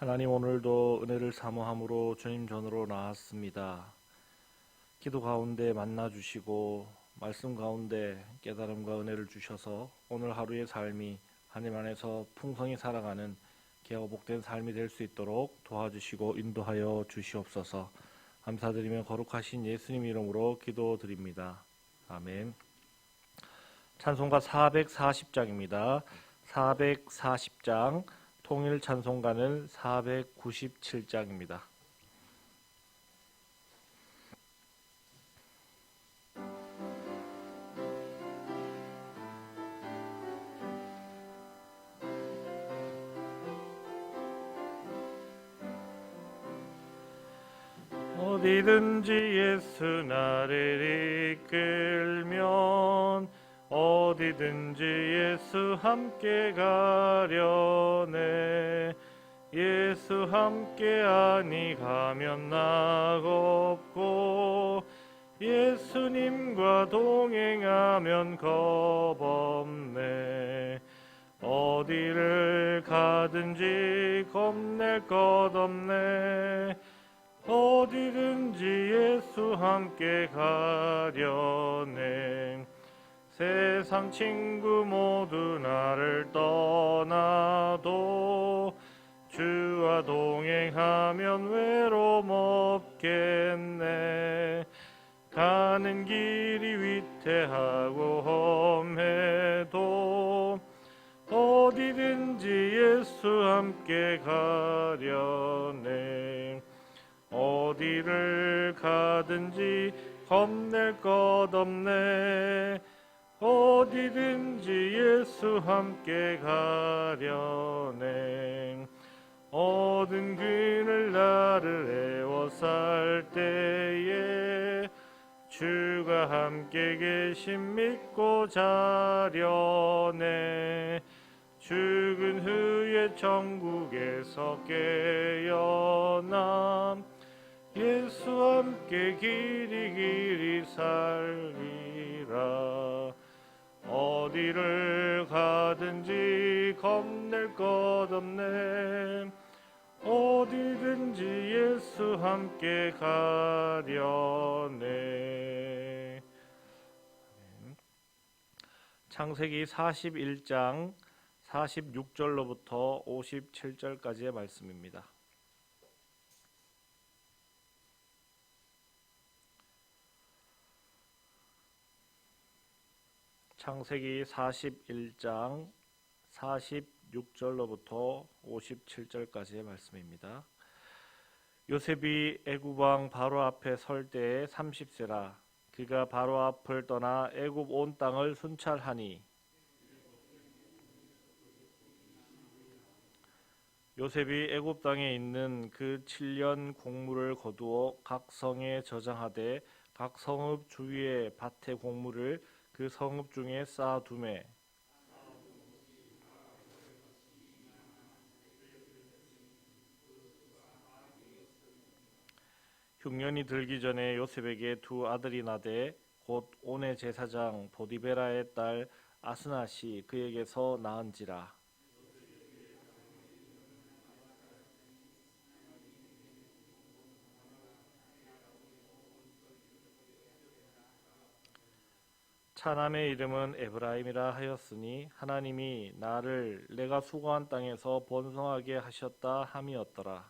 하나님, 오늘도 은혜를 사모함으로 주님 전으로 나왔습니다. 기도 가운데 만나 주시고 말씀 가운데 깨달음과 은혜를 주셔서 오늘 하루의 삶이 하나님 안에서 풍성히 살아가는 귀하고 복된 삶이 될 수 있도록 도와주시고 인도하여 주시옵소서. 감사드리며 거룩하신 예수님 이름으로 기도드립니다. 아멘. 찬송가 440장입니다. 440장, 통일 찬송가는 497장입니다. 어디든지 예수 나를 이끌면 어디든지 예수 함께 가려네. 예수 함께 아니 가면 낙없고 예수님과 동행하면 겁없네. 어디를 가든지 겁낼 것 없네. 어디든지 예수 함께 가려네. 세상 친구 모두 나를 떠나도 주와 동행하면 외로움 없겠네. 가는 길이 위태하고 험해도 어디든지 예수 함께 가려네. 어디를 가든지 겁낼 것 없네. 어디든지 예수 함께 가려네. 어두운 그늘 나를 애워쌀 때에 주가 함께 계심 믿고 자려네. 죽은 후에 천국에서 깨어남 예수 함께 길이 살리라. 어디를 가든지 겁낼 것 없네. 어디든지 예수 함께 가려네. 창세기 41장 46절로부터 57절까지의 말씀입니다. 창세기 41장 46절로부터 57절까지의 말씀입니다. 요셉이 애굽 왕 바로 앞에 설 때에 30세라. 그가 바로 앞을 떠나 애굽 온 땅을 순찰하니 요셉이 애굽 땅에 있는 그 7년 곡물을 거두어 각 성에 저장하되 각 성읍 주위의 밭의 곡물을 그 성읍 중에 쌓아두매. 흉년이 들기 전에 요셉에게 두 아들이 나되 곧 온의 제사장 보디베라의 딸 아스낫이 그에게서 낳은지라. 차남의 이름은 에브라임이라 하였으니 하나님이 나를 내가 수고한 땅에서 번성하게 하셨다 함이었더라.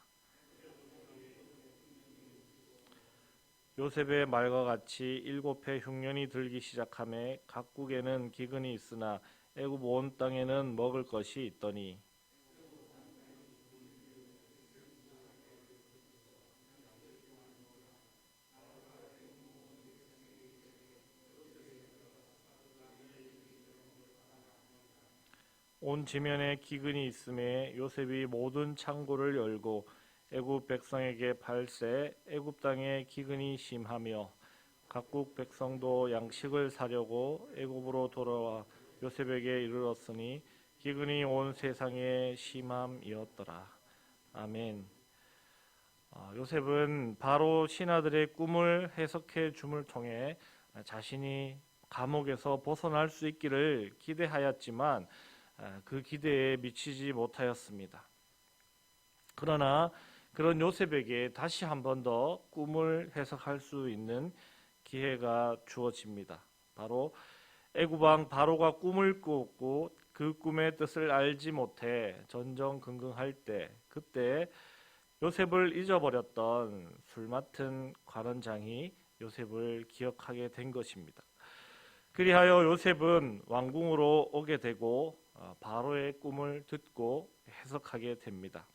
요셉의 말과 같이 7해 흉년이 들기 시작하매 각국에는 기근이 있으나 애굽 온 땅에는 먹을 것이 있더니 온 지면에 기근이 있음에 요셉이 모든 창고를 열고 애굽 백성에게 팔세. 애굽 땅에 기근이 심하며 각국 백성도 양식을 사려고 애굽으로 돌아와 요셉에게 이르렀으니 기근이 온 세상에 심함이었더라. 아멘. 요셉은 바로 신하들의 꿈을 해석해 줌을 통해 자신이 감옥에서 벗어날 수 있기를 기대하였지만 그 기대에 미치지 못하였습니다. 그러나 그런 요셉에게 다시 한 번 더 꿈을 해석할 수 있는 기회가 주어집니다. 바로 애굽 왕 바로가 꿈을 꾸었고 그 꿈의 뜻을 알지 못해 전전긍긍할 때, 그때 요셉을 잊어버렸던 술 맡은 관원장이 요셉을 기억하게 된 것입니다. 그리하여 요셉은 왕궁으로 오게 되고 바로의 꿈을 듣고 해석하게 됩니다.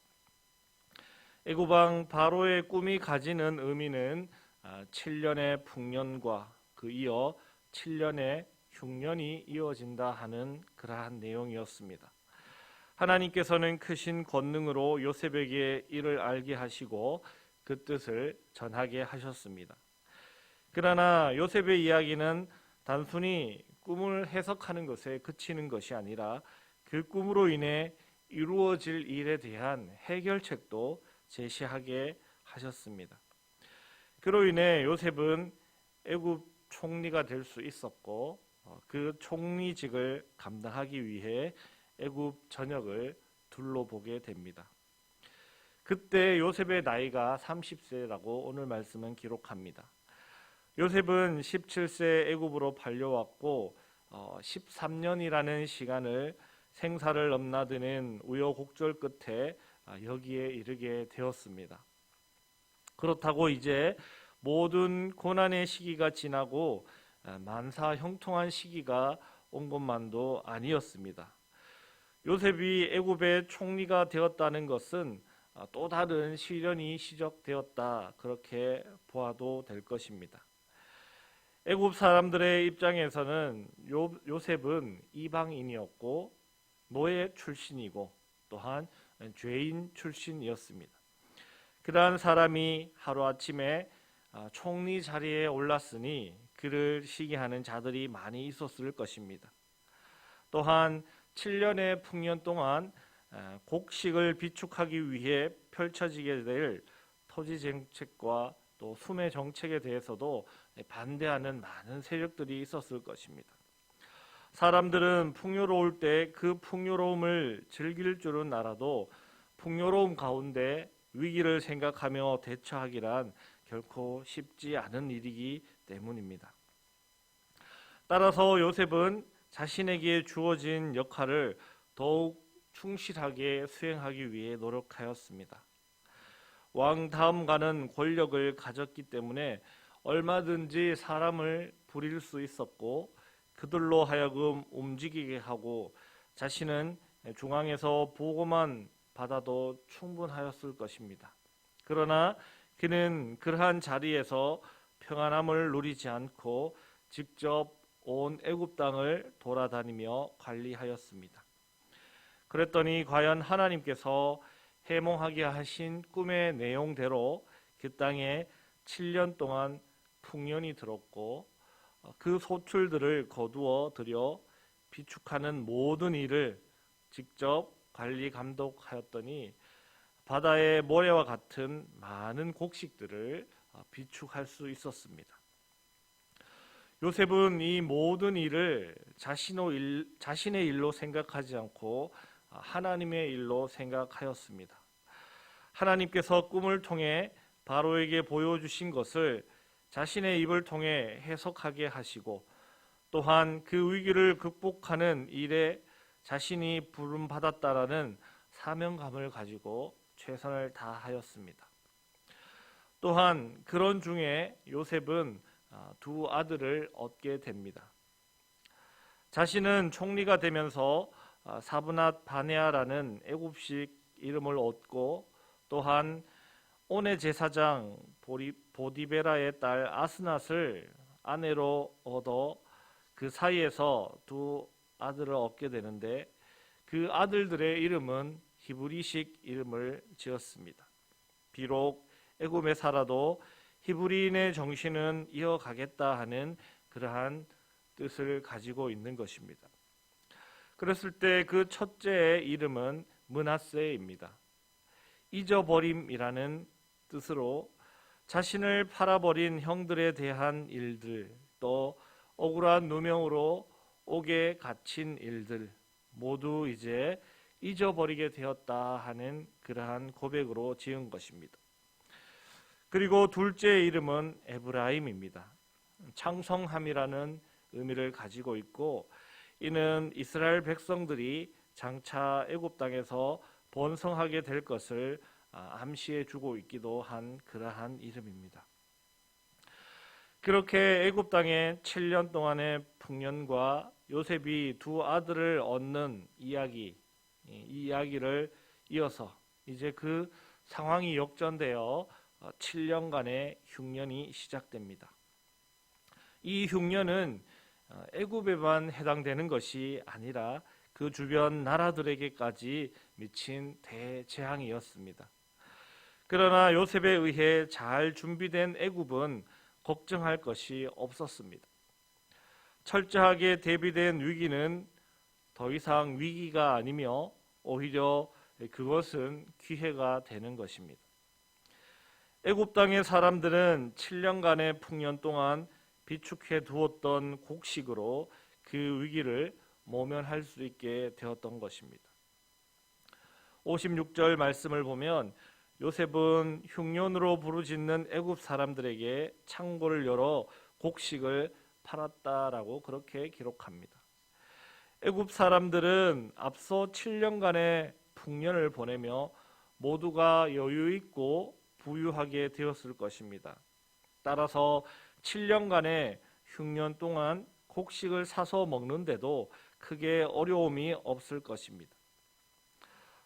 애굽 왕 바로의 꿈이 가지는 의미는 7년의 풍년과 그 이어 7년의 흉년이 이어진다 하는 그러한 내용이었습니다. 하나님께서는 크신 권능으로 요셉에게 이를 알게 하시고 그 뜻을 전하게 하셨습니다. 그러나 요셉의 이야기는 단순히 꿈을 해석하는 것에 그치는 것이 아니라 그 꿈으로 인해 이루어질 일에 대한 해결책도 제시하게 하셨습니다. 그로 인해 요셉은 애굽 총리가 될 수 있었고 그 총리직을 감당하기 위해 애굽 전역을 둘러보게 됩니다. 그때 요셉의 나이가 30세라고 오늘 말씀은 기록합니다. 요셉은 17세 애굽으로 팔려왔고 13년이라는 시간을 생사를 넘나드는 우여곡절 끝에 여기에 이르게 되었습니다. 그렇다고 이제 모든 고난의 시기가 지나고 만사 형통한 시기가 온 것만도 아니었습니다. 요셉이 애굽의 총리가 되었다는 것은 또 다른 시련이 시작되었다, 그렇게 보아도 될 것입니다. 애굽 사람들의 입장에서는 요셉은 이방인이었고 노예 출신이고 또한 죄인 출신이었습니다. 그러한 사람이 하루아침에 총리 자리에 올랐으니 그를 시기하는 자들이 많이 있었을 것입니다. 또한 7년의 풍년 동안 곡식을 비축하기 위해 펼쳐지게 될 토지 정책과 또 수매 정책에 대해서도 반대하는 많은 세력들이 있었을 것입니다. 사람들은 풍요로울 때 그 풍요로움을 즐길 줄은 알아도 풍요로움 가운데 위기를 생각하며 대처하기란 결코 쉽지 않은 일이기 때문입니다. 따라서 요셉은 자신에게 주어진 역할을 더욱 충실하게 수행하기 위해 노력하였습니다. 왕 다음가는 권력을 가졌기 때문에 얼마든지 사람을 부릴 수 있었고 그들로 하여금 움직이게 하고 자신은 중앙에서 보고만 받아도 충분하였을 것입니다. 그러나 그는 그러한 자리에서 평안함을 누리지 않고 직접 온 애굽 땅을 돌아다니며 관리하였습니다. 그랬더니 과연 하나님께서 해몽하게 하신 꿈의 내용대로 그 땅에 7년 동안 풍년이 들었고 그 소출들을 거두어 들여 비축하는 모든 일을 직접 관리 감독하였더니 바다의 모래와 같은 많은 곡식들을 비축할 수 있었습니다. 요셉은 이 모든 일을 자신의 일로 생각하지 않고 하나님의 일로 생각하였습니다. 하나님께서 꿈을 통해 바로에게 보여주신 것을 자신의 입을 통해 해석하게 하시고 또한 그 위기를 극복하는 일에 자신이 부름받았다라는 사명감을 가지고 최선을 다하였습니다. 또한 그런 중에 요셉은 두 아들을 얻게 됩니다. 자신은 총리가 되면서 사브낫 바네아라는 애굽식 이름을 얻고 또한 온의 제사장 보디베라의 딸 아스낫을 아내로 얻어 그 사이에서 두 아들을 얻게 되는데 그 아들들의 이름은 히브리식 이름을 지었습니다. 비록 애굽에 살아도 히브리인의 정신은 이어가겠다 하는 그러한 뜻을 가지고 있는 것입니다. 그랬을 때 그 첫째의 이름은 므낫세입니다. 잊어버림이라는 뜻으로 자신을 팔아버린 형들에 대한 일들, 또 억울한 누명으로 옥에 갇힌 일들 모두 이제 잊어버리게 되었다 하는 그러한 고백으로 지은 것입니다. 그리고 둘째 이름은 에브라임입니다. 창성함이라는 의미를 가지고 있고, 이는 이스라엘 백성들이 장차 애굽 땅에서 번성하게 될 것을 암시해 주고 있기도 한 그러한 이름입니다. 그렇게 애굽 땅에 7년 동안의 풍년과 요셉이 두 아들을 얻는 이야기, 이 이야기를 이어서 이제 그 상황이 역전되어 7년간의 흉년이 시작됩니다. 이 흉년은 애굽에만 해당되는 것이 아니라 그 주변 나라들에게까지 미친 대재앙이었습니다. 그러나 요셉에 의해 잘 준비된 애굽은 걱정할 것이 없었습니다. 철저하게 대비된 위기는 더 이상 위기가 아니며 오히려 그것은 기회가 되는 것입니다. 애굽 땅의 사람들은 7년간의 풍년 동안 비축해 두었던 곡식으로 그 위기를 모면할 수 있게 되었던 것입니다. 56절 말씀을 보면 요셉은 흉년으로 부르짖는 애굽 사람들에게 창고를 열어 곡식을 팔았다라고 그렇게 기록합니다. 애굽 사람들은 앞서 7년간의 풍년을 보내며 모두가 여유 있고 부유하게 되었을 것입니다. 따라서 7년간의 흉년 동안 곡식을 사서 먹는데도 크게 어려움이 없을 것입니다.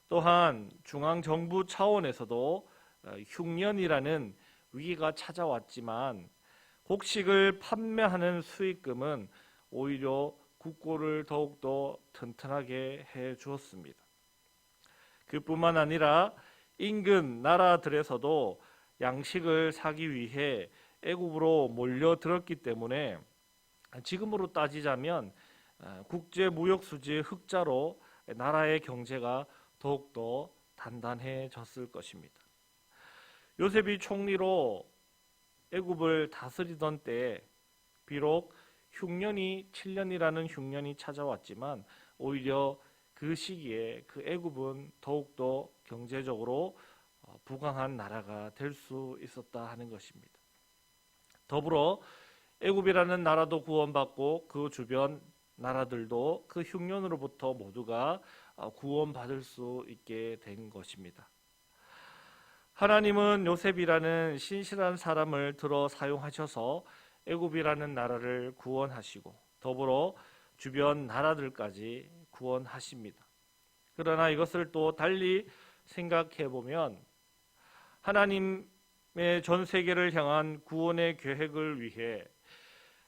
또한 중앙정부 차원에서도 흉년이라는 위기가 찾아왔지만 곡식을 판매하는 수익금은 오히려 국고를 더욱더 튼튼하게 해 주었습니다. 그뿐만 아니라 인근 나라들에서도 양식을 사기 위해 애굽으로 몰려들었기 때문에 지금으로 따지자면 국제무역수지의 흑자로 나라의 경제가 더욱더 단단해졌을 것입니다. 요셉이 총리로 애굽을 다스리던 때에 비록 흉년이 7년이라는 흉년이 찾아왔지만 오히려 그 시기에 그 애굽은 더욱더 경제적으로 부강한 나라가 될 수 있었다 하는 것입니다. 더불어 애굽이라는 나라도 구원받고 그 주변 나라들도 그 흉년으로부터 모두가 구원받을 수 있게 된 것입니다. 하나님은 요셉이라는 신실한 사람을 들어 사용하셔서 애굽이라는 나라를 구원하시고 더불어 주변 나라들까지 구원하십니다. 그러나 이것을 또 달리 생각해 보면 하나님의 전 세계를 향한 구원의 계획을 위해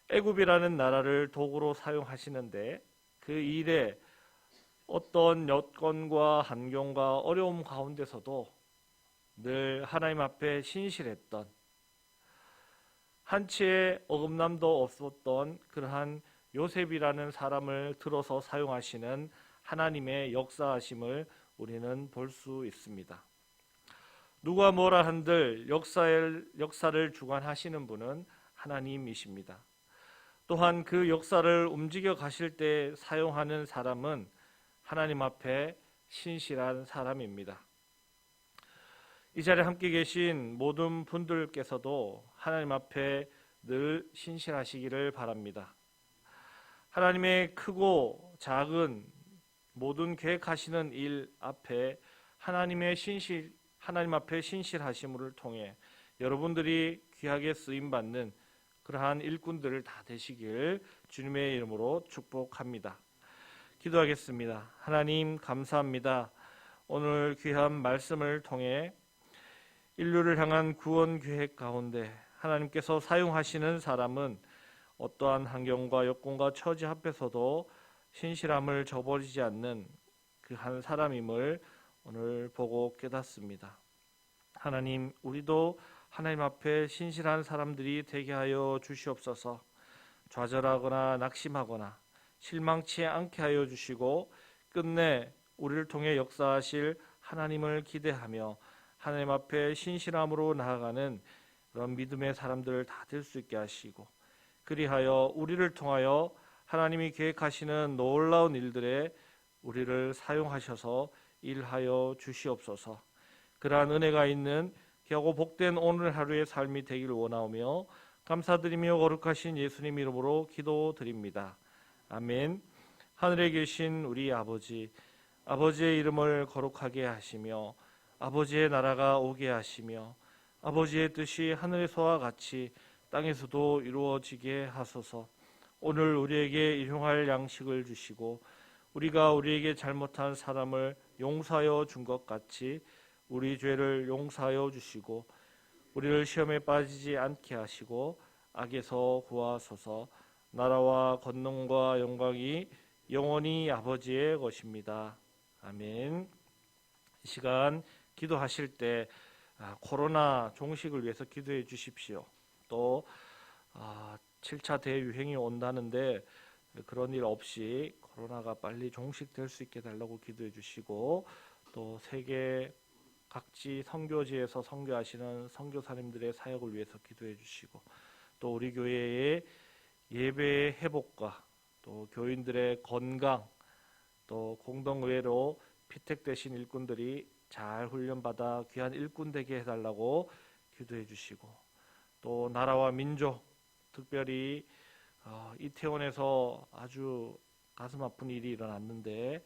애굽이라는 나라를 도구로 사용하시는데 그 일에 어떤 여건과 환경과 어려움 가운데서도 늘 하나님 앞에 신실했던, 한치의 어긋남도 없었던 그러한 요셉이라는 사람을 들어서 사용하시는 하나님의 역사하심을 우리는 볼 수 있습니다. 누가 뭐라 한들 역사를 주관하시는 분은 하나님이십니다. 또한 그 역사를 움직여 가실 때 사용하는 사람은 하나님 앞에 신실한 사람입니다. 이 자리에 함께 계신 모든 분들께서도 하나님 앞에 늘 신실하시기를 바랍니다. 하나님의 크고 작은 모든 계획하시는 일 앞에 하나님 앞에 신실하심을 통해 여러분들이 귀하게 쓰임받는 그러한 일꾼들을 다 되시길 주님의 이름으로 축복합니다. 기도하겠습니다. 하나님 감사합니다. 오늘 귀한 말씀을 통해 인류를 향한 구원 계획 가운데 하나님께서 사용하시는 사람은 어떠한 환경과 여건과 처지 앞에서도 신실함을 저버리지 않는 그 한 사람임을 오늘 보고 깨닫습니다. 하나님, 우리도 하나님 앞에 신실한 사람들이 되게 하여 주시옵소서. 좌절하거나 낙심하거나 실망치 않게 하여 주시고 끝내 우리를 통해 역사하실 하나님을 기대하며 하나님 앞에 신실함으로 나아가는 그런 믿음의 사람들 다 될 수 있게 하시고 그리하여 우리를 통하여 하나님이 계획하시는 놀라운 일들에 우리를 사용하셔서 일하여 주시옵소서. 그러한 은혜가 있는 귀하고 복된 오늘 하루의 삶이 되기를 원하오며 감사드리며 거룩하신 예수님 이름으로 기도드립니다. 아멘. 하늘에 계신 우리 아버지, 아버지의 이름을 거룩하게 하시며 아버지의 나라가 오게 하시며 아버지의 뜻이 하늘에서와 같이 땅에서도 이루어지게 하소서. 오늘 우리에게 일용할 양식을 주시고 우리가 우리에게 잘못한 사람을 용서하여 준 것 같이 우리 죄를 용서하여 주시고 우리를 시험에 빠지지 않게 하시고 악에서 구하소서. 나라와 권능과 영광이 영원히 아버지의 것입니다. 아멘. 이 시간 기도하실 때 코로나 종식을 위해서 기도해 주십시오. 또 7차 대유행이 온다는데 그런 일 없이 코로나가 빨리 종식될 수 있게 달라고 기도해 주시고 또 세계 각지 선교지에서 선교하시는 선교사님들의 사역을 위해서 기도해 주시고 또 우리 교회의 예배의 회복과 또 교인들의 건강 또 공동의회로 피택되신 일꾼들이 잘 훈련받아 귀한 일꾼 되게 해달라고 기도해 주시고 또 나라와 민족 특별히 이태원에서 아주 가슴 아픈 일이 일어났는데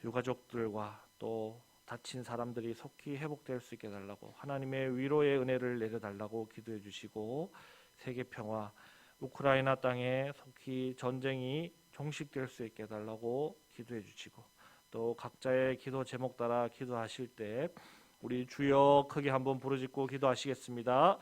유가족들과 또 다친 사람들이 속히 회복될 수 있게 해달라고 하나님의 위로의 은혜를 내려달라고 기도해 주시고 세계 평화 우크라이나 땅에 속히 전쟁이 종식될 수 있게 해달라고 기도해 주시고 또 각자의 기도 제목 따라 기도하실 때 우리 주여 크게 한번 부르짖고 기도하시겠습니다.